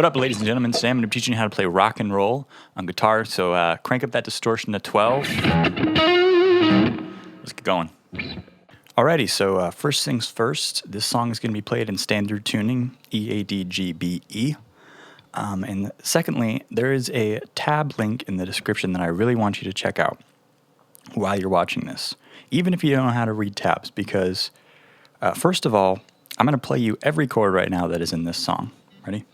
What up, ladies and gentlemen? Today I'm going to be teaching you how to play rock and roll on guitar. So crank up that distortion to 12. Let's get going. Alrighty, so first things first, this song is going to be played in standard tuning, E, A, D, G, B, E. And secondly, there is a tab link in the description that I really want you to check out while you're watching this, even if you don't know how to read tabs, because first of all, I'm going to play you every chord right now that is in this song. Ready?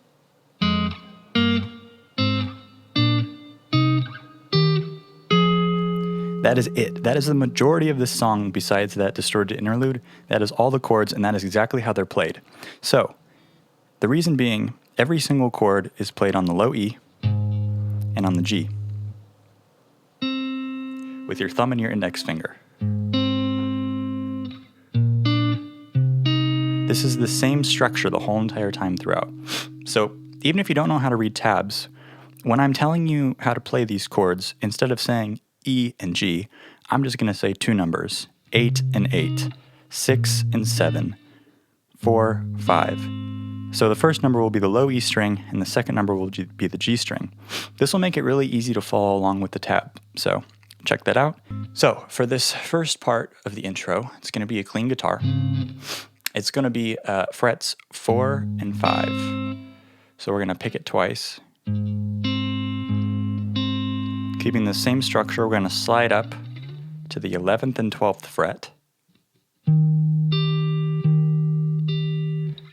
That is it. That is the majority of this song besides that distorted interlude. That is all the chords, and that is exactly how they're played. So, the reason being, every single chord is played on the low E and on the G with your thumb and your index finger. This is the same structure the whole entire time throughout. So, even if you don't know how to read tabs, when I'm telling you how to play these chords, instead of saying E and G, I'm just going to say two numbers, 8 and 8, 6 and 7, 4, 5. So the first number will be the low E string, and the second number will be the G string. This will make it really easy to follow along with the tab, so check that out. So for this first part of the intro, it's going to be a clean guitar. It's going to be frets 4 and 5. So we're going to pick it twice. Keeping the same structure, we're going to slide up to the 11th and 12th fret.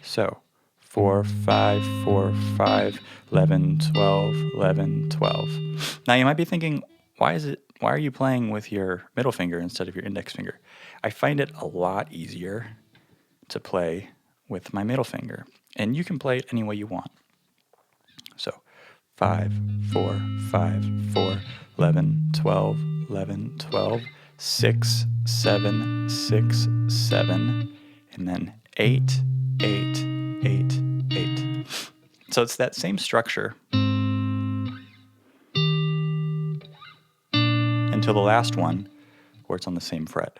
So 4, 5, 4, 5, 11, 12, 11, 12. Now you might be thinking, why are you playing with your middle finger instead of your index finger? I find it a lot easier to play with my middle finger, and you can play it any way you want. So 5, 4, 5, 4, 11, 12, 11, 12, 6, 7, 6, 7, and then 8, 8, 8, 8. So it's that same structure until the last one where it's on the same fret.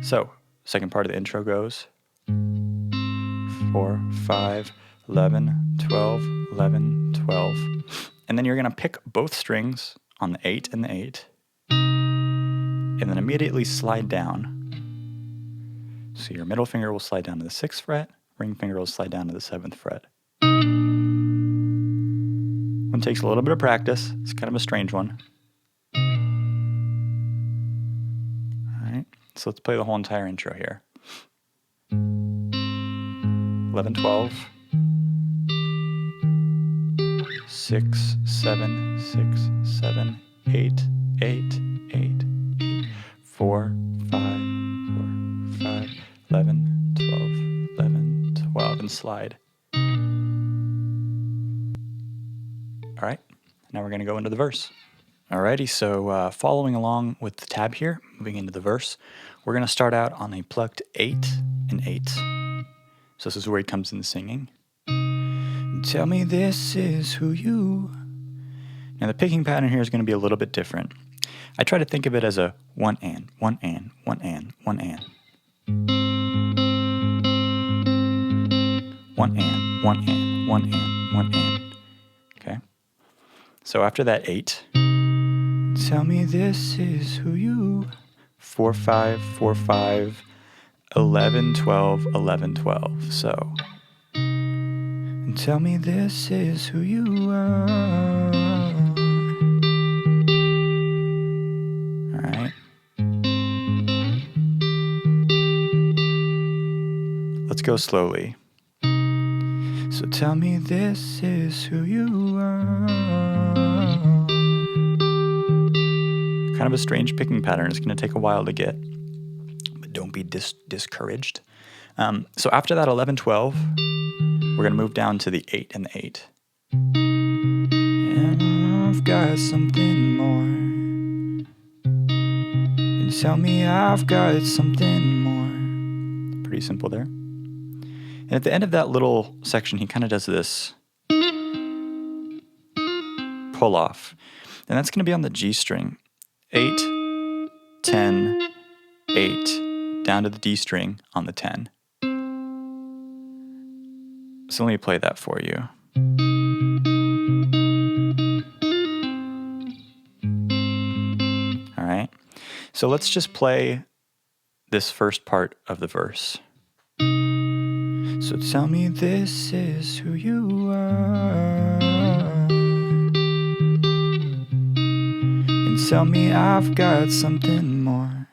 So, second part of the intro goes 4, 5, 11, 12, 11, 12. And then you're going to pick both strings on the 8 and the 8, and then immediately slide down. So your middle finger will slide down to the 6th fret, ring finger will slide down to the 7th fret. One takes a little bit of practice. It's kind of a strange one. Alright, so let's play the whole entire intro here. 11, 12. 6, 7, 6, 7, 8, 8, 8, 8, 4, 5, 4, 5, 11, 12, 11, 12, and slide. Alright, now we're going to go into the verse. Alrighty, so following along with the tab here, moving into the verse, we're going to start out on a plucked 8 and 8. So this is where he comes in singing. Tell me this is who you... Now the picking pattern here is going to be a little bit different. I try to think of it as a 1 and, 1 and, 1 and, 1 and. 1 and, 1 and, 1 and, 1 and. Okay? So after that 8, tell me this is who you... 4, 5, 4, 5, 11, 12, 11, 12. So... tell me this is who you are. Alright. Let's go slowly. So tell me this is who you are. Kind of a strange picking pattern. It's going to take a while to get. But don't be discouraged. So after that 11, 12, we're going to move down to the 8 and the 8. And I've got something more. And tell me I've got something more. Pretty simple there. And at the end of that little section, he kind of does this pull off. And that's going to be on the G string. 8, 10, 8, down to the D string on the 10. So let me play that for you. All right. So let's just play this first part of the verse. So tell me this is who you are, and tell me I've got something more.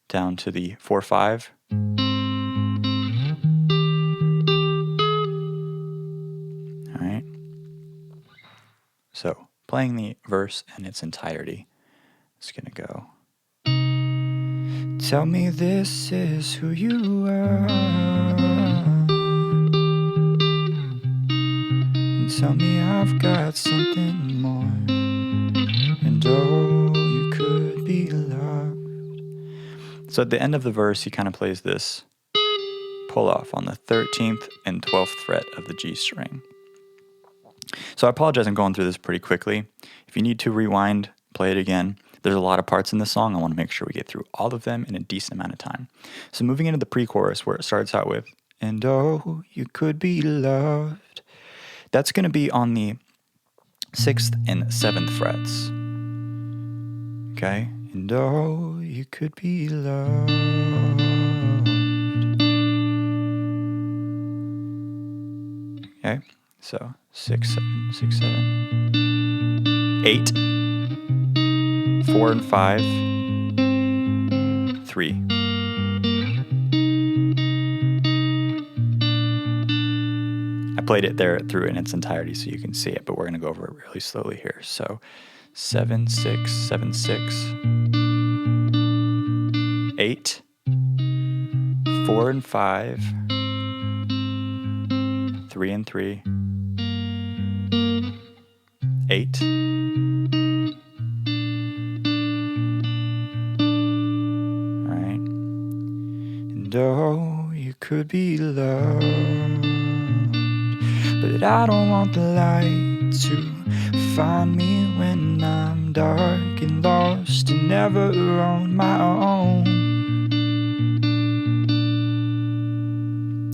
Down to the 4/5. All right. So playing the verse in its entirety, it's going to go. Tell me this is who you are, and tell me I've got something more, and oh, you could be loved. So at the end of the verse, he kind of plays this pull off on the 13th and 12th fret of the G string. So I apologize, I'm going through this pretty quickly. If you need to rewind, play it again. There's a lot of parts in this song. I want to make sure we get through all of them in a decent amount of time. So moving into the pre-chorus where it starts out with, and oh, you could be loved. That's going to be on the 6th and 7th frets. Okay? And oh, you could be loved. Okay? So 6, 7, 6, 7, 8, 4 and 5, 3. I played it there through in its entirety so you can see it, but we're going to go over it really slowly here. So 7, 6, 7, 6, 8, 4 and 5, 3 and 3, 8, all right, and oh, you could be loved, but I don't want the light to find me when I'm dark and lost and never on my own.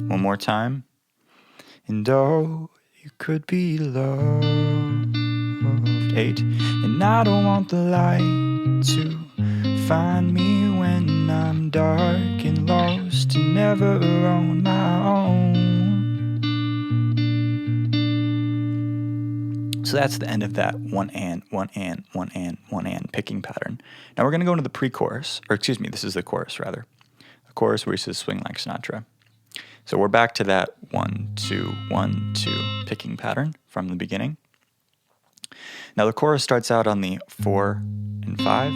One more time. And oh, you could be loved. 8. And I don't want the light to find me when I'm dark and lost and never on my own. So that's the end of that one and picking pattern. Now we're going to go into the pre-chorus, or excuse me, this is the chorus rather. The chorus where he says swing like Sinatra. So we're back to that 1, 2, 1, 2 picking pattern from the beginning. Now the chorus starts out on the 4 and 5.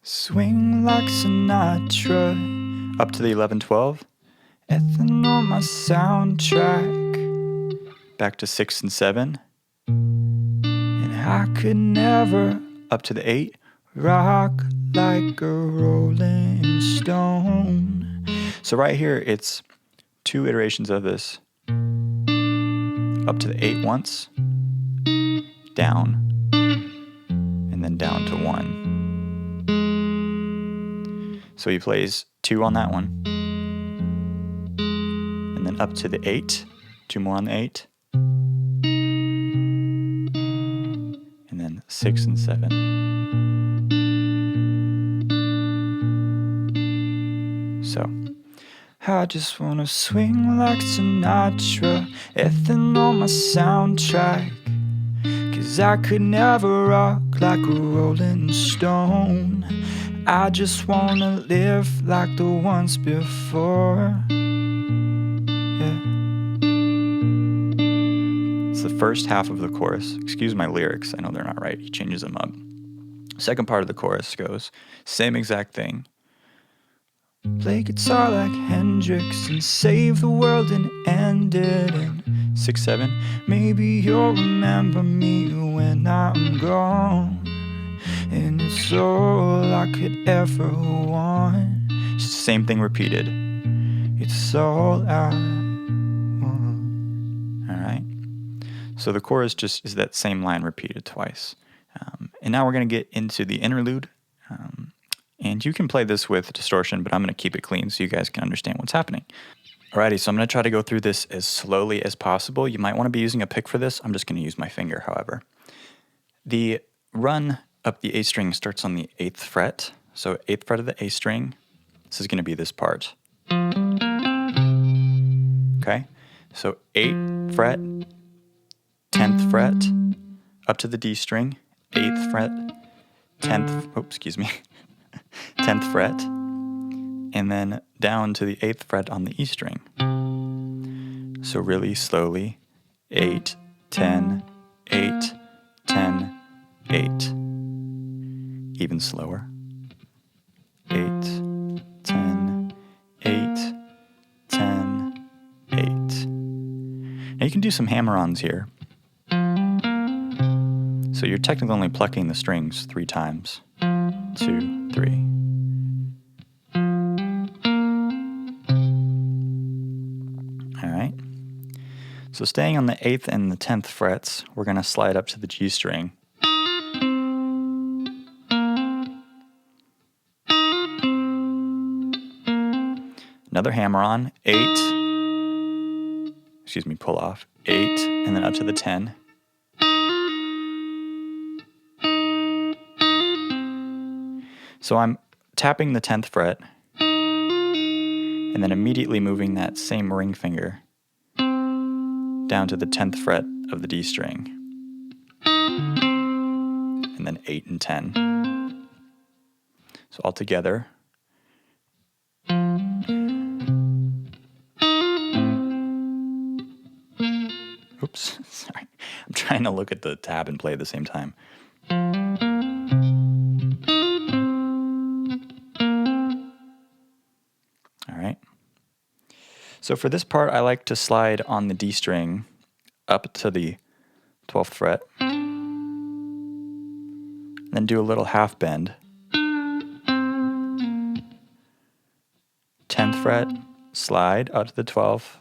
Swing like Sinatra. Up to the 11, 12. Ethan on my soundtrack. Back to 6 and 7. And I could never, up to the 8, rock like a rolling stone. So right here, it's 2 iterations of this. Up to the 8 once, down, and then down to 1. So he plays 2 on that one, and then up to the 8, 2 more on the 8, and then 6 and 7. So I just wanna swing like Sinatra, Ethan on my soundtrack, 'cause I could never rock like a rolling stone. I just wanna live like the ones before. Yeah. It's the first half of the chorus. Excuse my lyrics, I know they're not right. He changes them up. Second part of the chorus goes, same exact thing. Play guitar like Hendrix and save the world and end it in 6, 7. Maybe you'll remember me when I'm gone, and it's all I could ever want. It's the same thing repeated. It's all I want. All right. So the chorus just is that same line repeated twice. And now we're going to get into the interlude. And you can play this with distortion, but I'm going to keep it clean so you guys can understand what's happening. Alrighty, so I'm going to try to go through this as slowly as possible. You might want to be using a pick for this. I'm just going to use my finger, however. The run up the A string starts on the 8th fret. So 8th fret of the A string, this is going to be this part. Okay, so 8th fret, 10th fret, up to the D string, 8th fret, 10th fret, and then down to the 8th fret on the E string. So really slowly, 8, 10, 8, 10, 8. Even slower. 8, 10, 8, 10, 8. Now you can do some hammer-ons here. So you're technically only plucking the strings 3 times. 2, 3. Alright. So staying on the 8th and the 10th frets, we're going to slide up to the G string. Another hammer-on, 8, pull off, 8, and then up to the 10. So I'm tapping the 10th fret, and then immediately moving that same ring finger down to the 10th fret of the D string, and then 8 and 10. So all together. Oops, sorry. I'm trying to look at the tab and play at the same time. All right. So for this part, I like to slide on the D string up to the 12th fret, then do a little half bend. 10th fret, slide up to the 12th.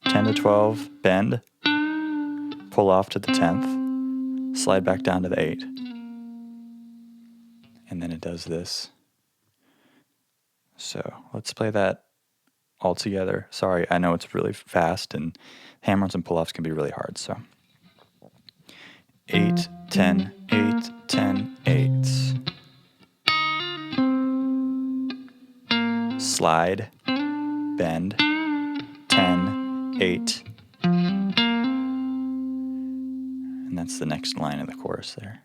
10 to 12, bend, pull off to the 10th, slide back down to the 8. And then it does this. So let's play that all together. Sorry, I know it's really fast and hammer-ons and pull-offs can be really hard. So 8, 10, 8, 10, 8. Slide, bend, 10, 8. And that's the next line of the chorus there.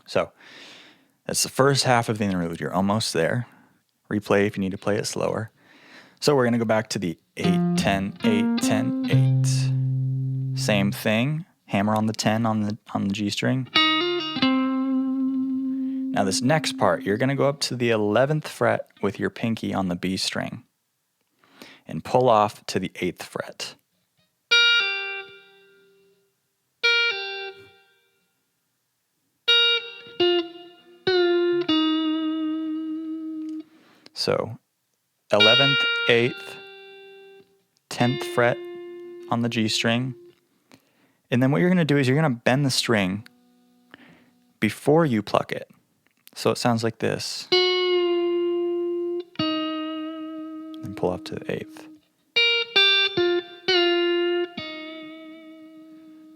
So that's the first half of the interlude. You're almost there. Replay if you need to play it slower. So we're going to go back to the 8, 10, 8, 10, 8. Same thing. Hammer on the 10 on the G string. Now this next part, you're going to go up to the 11th fret with your pinky on the B string and pull off to the 8th fret. So 11th, 8th, 10th fret on the G string. And then what you're going to do is you're going to bend the string before you pluck it. So it sounds like this. And pull up to the 8th.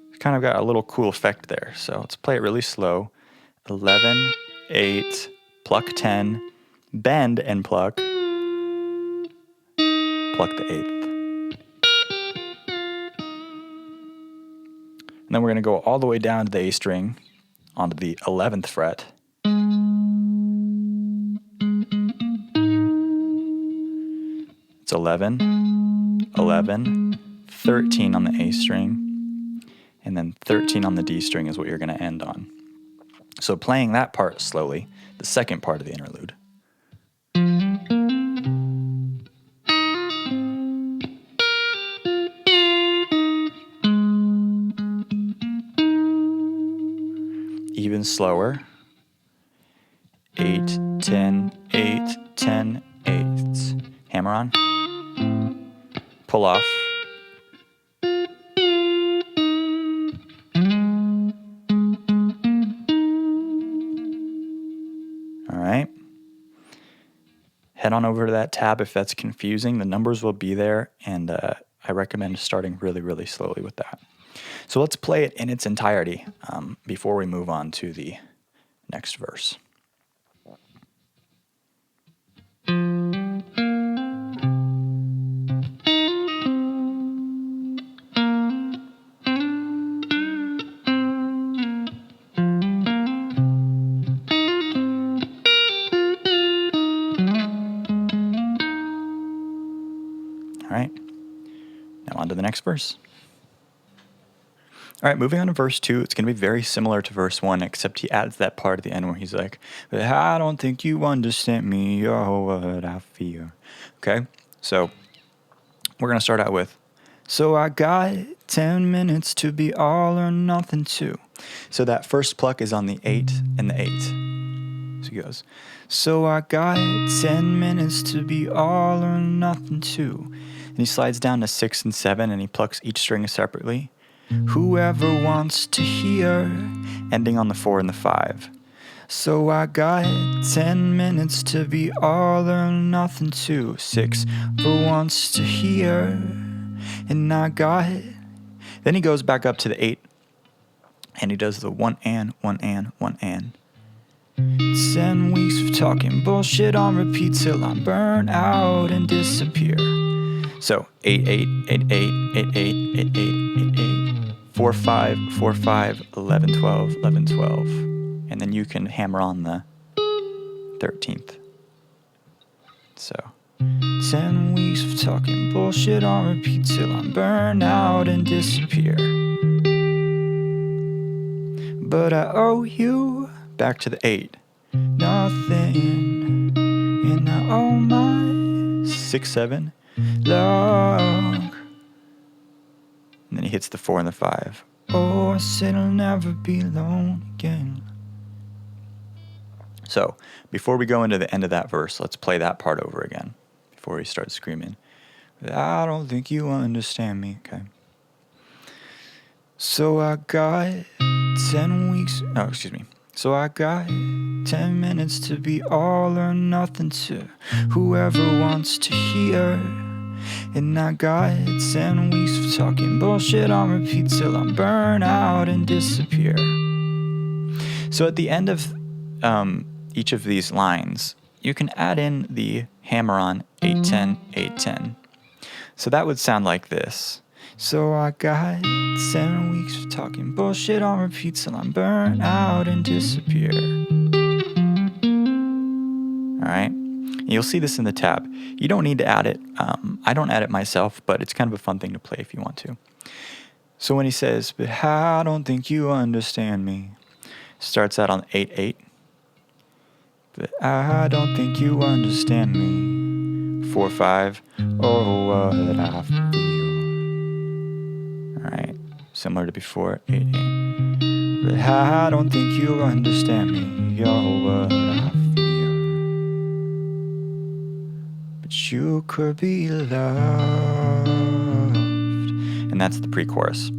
It's kind of got a little cool effect there. So let's play it really slow. 11, 8, pluck 10, bend and pluck the 8th. And then we're going to go all the way down to the A string onto the 11th fret. It's 11, 11, 13 on the A string, and then 13 on the D string is what you're going to end on. So playing that part slowly, the second part of the interlude. Even slower. 8, 10, 8, 10, 8. hammer on, pull off, all right. Head on over to that tab if that's confusing. The numbers will be there, and I recommend starting really, really slowly with that. So let's play it in its entirety before we move on to the next verse. All right, now on to the next verse. All right, moving on to verse 2, it's going to be very similar to verse 1, except he adds that part at the end where he's like, but I don't think you understand me or what I feel. Okay, so we're going to start out with, so I got 10 minutes to be all or nothing too. So that first pluck is on the 8 and the 8. So he goes, so I got 10 minutes to be all or nothing too. And he slides down to 6 and 7, and he plucks each string separately. Whoever wants to hear, ending on the 4 and the 5. So I got 10 minutes to be all or nothing too. 6 for wants to hear, and I got it. Then he goes back up to the 8, and he does the 1 and 1 and 1 and. 10 weeks of talking bullshit on repeat till I burn out and disappear. So 8 8 8 8 8 8 8 8 8 8 4 5 4 5 11 12 11 12, and then you can hammer on the 13th. So 10 weeks of talking bullshit on repeat till I burn out and disappear. But I owe you, back to the 8, nothing, and I owe my 6 7 love. And then he hits the 4 and the 5. Oh, I said I'll never be alone again. So before we go into the end of that verse, let's play that part over again before he starts screaming, I don't think you understand me. Okay. So I got 10 weeks, no, excuse me. So I got 10 minutes to be all or nothing to whoever wants to hear. And I got 10 weeks of talking bullshit on repeat till I burn out and disappear. So at the end of each of these lines, you can add in the hammer-on 8-10, 8-10. So that would sound like this. So I got 7 weeks of talking bullshit on repeat till I'm burnt out and disappear. All right. You'll see this in the tab. You don't need to add it. I don't add it myself, but it's kind of a fun thing to play if you want to. So when he says, but I don't think you understand me, starts out on 8-8. But I don't think you understand me. 4-5. Oh, what I feel. All right. Similar to before. 8-8. But I don't think you understand me. Oh, what I feel. But you could be loved. And that's the pre-chorus.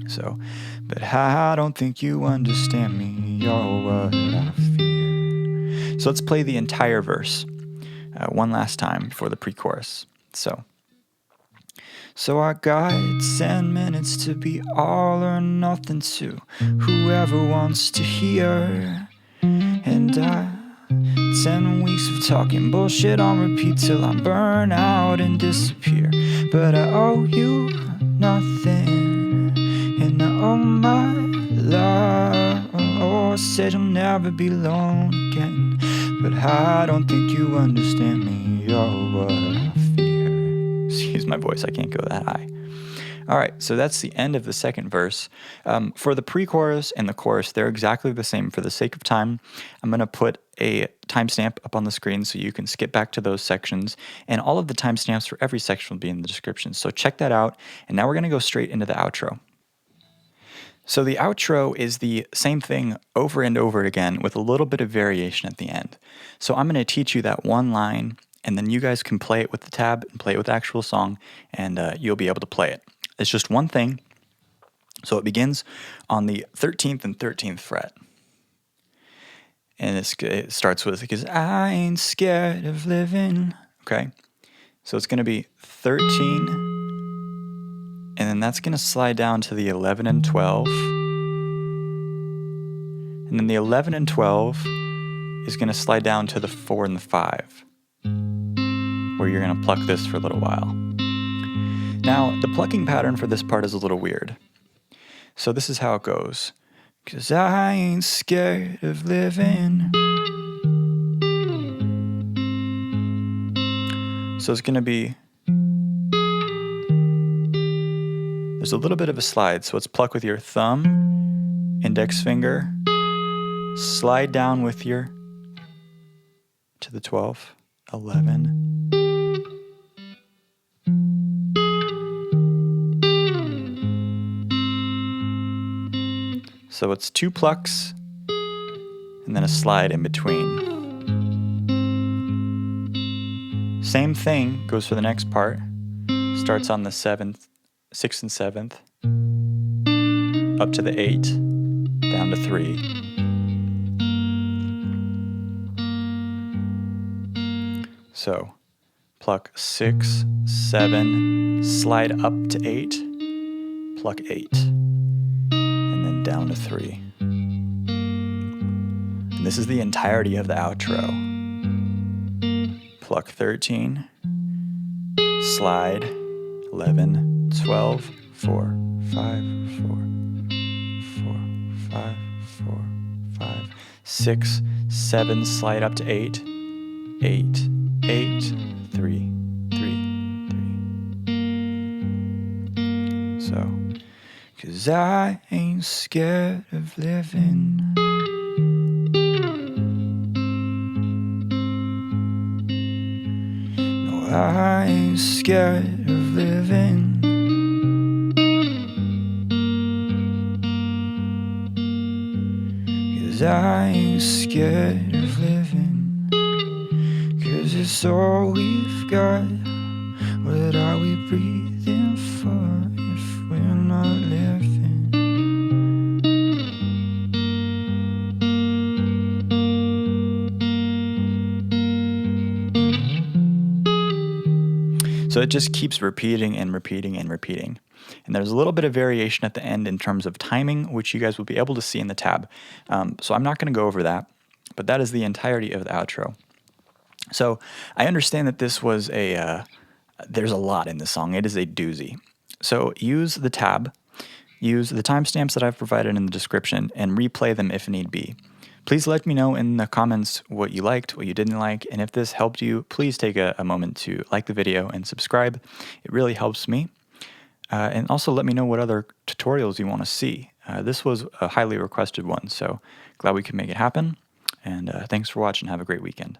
So, but I don't think you understand me, or what I fear. So let's play the entire verse one last time before the pre-chorus. So I got 10 minutes to be all or nothing to whoever wants to hear. And 10 weeks of talking bullshit on repeat till I burn out and disappear. But I owe you nothing, and I owe my love. Oh, I said you'll never be alone again. But I don't think you understand me, or what I fear. Excuse my voice, I can't go that high. All right, so that's the end of the second verse. For the pre-chorus and the chorus, they're exactly the same. For the sake of time, I'm going to put a timestamp up on the screen so you can skip back to those sections. And all of the timestamps for every section will be in the description. So check that out. And now we're going to go straight into the outro. So the outro is the same thing over and over again with a little bit of variation at the end. So I'm going to teach you that one line, and then you guys can play it with the tab and play it with the actual song, and you'll be able to play it. It's just one thing. So it begins on the 13th and 13th fret. And it starts with, because I ain't scared of living. Okay? So it's going to be 13, and then that's going to slide down to the 11 and 12. And then the 11 and 12 is going to slide down to the 4 and the 5, where you're going to pluck this for a little while. Now, the plucking pattern for this part is a little weird. So this is how it goes. 'Cause I ain't scared of living. So it's going to be, there's a little bit of a slide. So it's pluck with your thumb, index finger, slide down with your, to the 12, 11. So it's 2 plucks and then a slide in between. Same thing goes for the next part. Starts on the 7th, 6th and 7th, up to the 8, down to 3. So pluck 6, 7, slide up to 8, pluck 8. Down to 3. And this is the entirety of the outro. Pluck 13, slide 11, 12, 4, 5, 4, 5, 4, 5, 6, 7, slide up to 8, 8, 8, 3, 3, 3. So, 'cause I ain't scared of living. No, I ain't scared of living. 'Cause I ain't scared of living. 'Cause it's all we've got. What are we breathing for if we're not living? So it just keeps repeating and repeating and repeating. And there's a little bit of variation at the end in terms of timing, which you guys will be able to see in the tab. So I'm not going to go over that, but that is the entirety of the outro. So I understand that this was there's a lot in this song. It is a doozy. So use the tab, use the timestamps that I've provided in the description, and replay them if need be. Please let me know in the comments what you liked, what you didn't like, and if this helped you, please take a moment to like the video and subscribe. It really helps me. And also let me know what other tutorials you want to see. This was a highly requested one, so glad we could make it happen. And thanks for watching. Have a great weekend.